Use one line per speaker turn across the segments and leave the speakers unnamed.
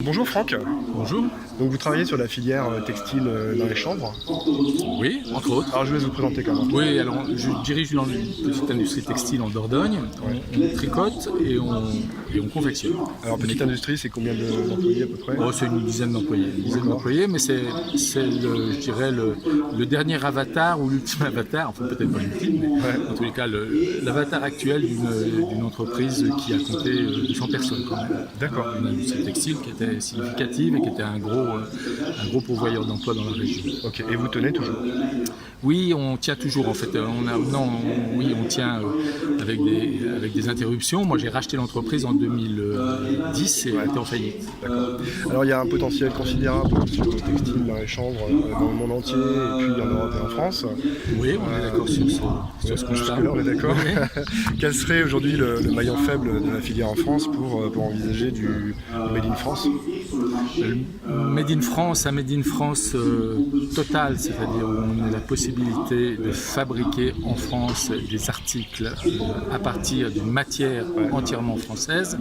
Bonjour Franck,
Bonjour.
donc vous travaillez sur la filière textile dans les chambres.
Oui, entre autres.
Alors je vais vous présenter quand même.
Oui, alors je dirige dans une petite industrie textile en Dordogne. On tricote et on confectionne.
Alors petite industrie, c'est combien d'employés à peu près?
Oh, c'est une dizaine d'employés. Mais c'est je dirais le dernier avatar ou l'ultime avatar, enfin peut-être pas l'ultime, mais en tous les cas l'avatar actuel d'une entreprise qui a compté 200 personnes quand même.
D'accord.
Une industrie textile qui était significative et qui était un gros pourvoyeur d'emploi dans la région.
Ok, et vous tenez toujours?
Oui, on tient toujours en fait. On tient avec des interruptions. Moi, j'ai racheté l'entreprise en 2010 et elle était en faillite.
D'accord. Alors il y a un potentiel considérable sur le textile dans les chambres dans le monde entier et puis en Europe et en France.
Oui, on est d'accord sur ce constat.
Jusque-là, on est d'accord. Quel serait aujourd'hui le maillon faible de la filière en France pour envisager du Made in France?
Made in France, un Made in France total, c'est-à-dire où on a la possibilité de fabriquer en France des articles à partir d'une matière entièrement française.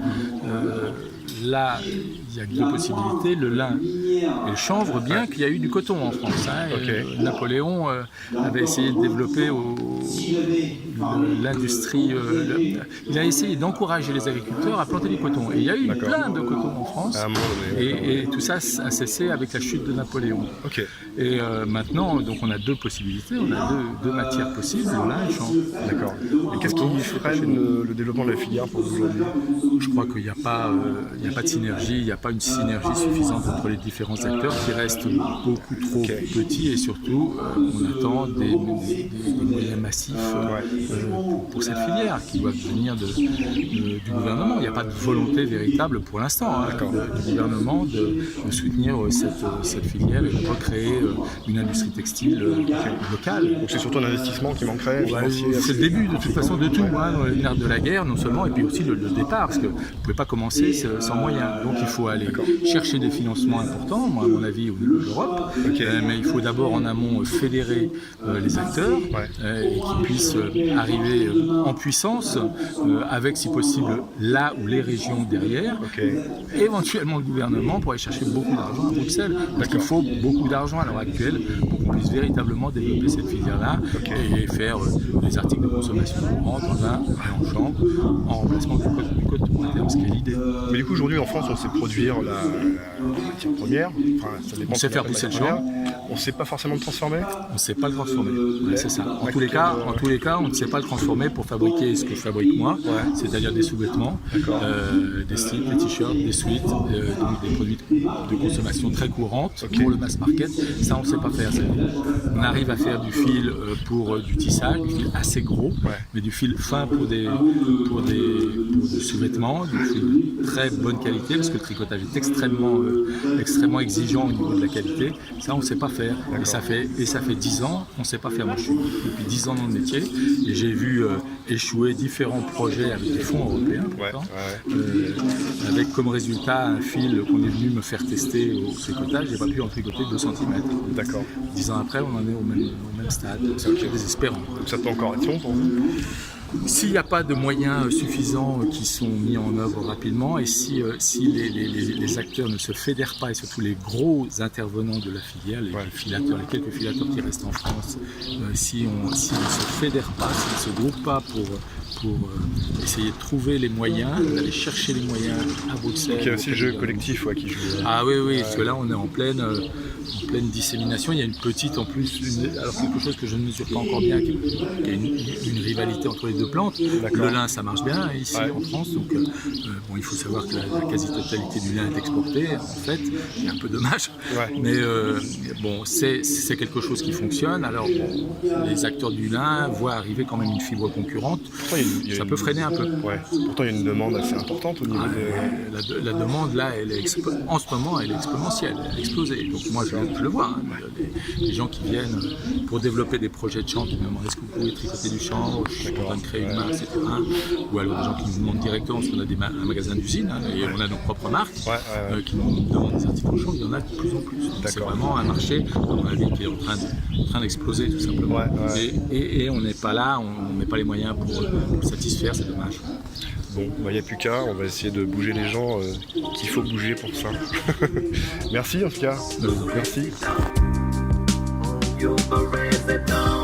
Là, il y a deux possibilités, le lin et le chanvre, bien qu'il y a eu du coton en France. Napoléon avait essayé de développer l'industrie, il a essayé d'encourager les agriculteurs à planter du coton. Et il y a eu plein de coton en France, et tout ça a cessé avec la chute de Napoléon. Et maintenant, donc on a deux possibilités, on a deux matières possibles, le lin et le chanvre.
D'accord. Et qu'est-ce qui freine le développement de la filière pour vous aujourd'hui?
Je crois qu'il n'y a pas de synergie, il n'y a pas une synergie suffisante entre les différents acteurs qui restent beaucoup trop petits et surtout on attend des moyens massifs pour cette filière qui doivent venir du gouvernement. Il n'y a pas de volonté véritable pour l'instant du gouvernement de soutenir cette filière et de recréer une industrie textile locale.
Donc c'est surtout un investissement qui manquerait financier.
C'est le début de toute façon de tout, dans l'ère de la guerre non seulement, et puis aussi le départ, parce que vous ne pouvez pas commencer sans moyens. Donc il faut aller chercher des financements importants, moi à mon avis au niveau de l'Europe, mais il faut d'abord en amont fédérer les acteurs et qu'ils puissent arriver en puissance avec si possible là ou les régions derrière, éventuellement le gouvernement pour aller chercher beaucoup d'argent à Bruxelles, parce qu'il faut beaucoup d'argent à l'heure actuelle pour qu'on puisse véritablement développer cette filière-là et faire des articles de consommation courante en lin et en chanvre en remplacement du coton à terme, ce qui est l'idée.
Mais du coup aujourd'hui en France on sait produire la matière première, ça dépend.
On sait faire pousser le chanvre.
On ne sait pas forcément le transformer.
On ne sait pas le transformer, c'est ça. En tous les cas, on ne sait pas le transformer pour fabriquer ce que je fabrique moi, c'est-à-dire des sous-vêtements, des slips, des t-shirts, des suites, donc des produits de consommation très courantes pour le mass market. Ça, on ne sait pas faire. On arrive à faire du fil pour du tissage, du fil assez gros, mais du fil fin pour des sous-vêtements, du fil de très bonne qualité, parce que le tricotage est extrêmement exigeant au niveau de la qualité. Ça, on ne sait pas faire. Et ça fait 10 ans qu'on ne sait pas faire. Moi, je suis depuis 10 ans dans le métier et j'ai vu échouer différents projets avec des fonds européens, pourtant, avec comme résultat un fil qu'on est venu me faire tester au tricotage. J'ai pas pu en tricoter 2 cm.
D'accord.
10 ans après, on en est au même stade. C'est désespérant.
Donc ça peut encore être long pour vous?
S'il n'y a pas de moyens suffisants qui sont mis en œuvre rapidement et si les acteurs ne se fédèrent pas, et surtout les gros intervenants de la filière, les quelques filateurs qui restent en France, s'ils ne se fédèrent pas, s'ils ne se groupent pas pour essayer de trouver les moyens, d'aller chercher les moyens à Bruxelles.
Il y a aussi le jeu collectif qui joue.
Ah oui, parce que là on est en pleine dissémination. Il y a une petite en plus, alors quelque chose que je ne mesure pas encore bien, qui est une rivalité entre les deux plantes. Le lin ça marche bien ici en France, donc il faut savoir que la quasi-totalité du lin est exportée en fait, c'est un peu dommage, mais c'est quelque chose qui fonctionne. Alors les acteurs du lin voient arriver quand même une fibre concurrente. Ça peut freiner un peu.
Pourtant, il y a une demande assez importante au niveau
la demande, là, en ce moment, elle est exponentielle, elle a explosé. Donc moi, je le vois. Les gens qui viennent pour développer des projets de chanvre, qui me demandent est-ce que vous pouvez tricoter du chanvre, je suis en train de créer une marque, etc. Ou alors des gens qui nous demandent directement, parce qu'on a un magasin d'usine, et on a nos propres marques, qui nous demandent des articles en chanvre, il y en a de plus en plus. C'est vraiment un marché, à mon avis, qui est en train d'exploser, tout simplement. Et on n'est pas là, on ne met pas les moyens pour le satisfaire, c'est dommage.
Bon, il n'y a plus qu'à, on va essayer de bouger les gens qu'il faut bouger pour ça. Merci en tout cas. Merci.
You're a resident,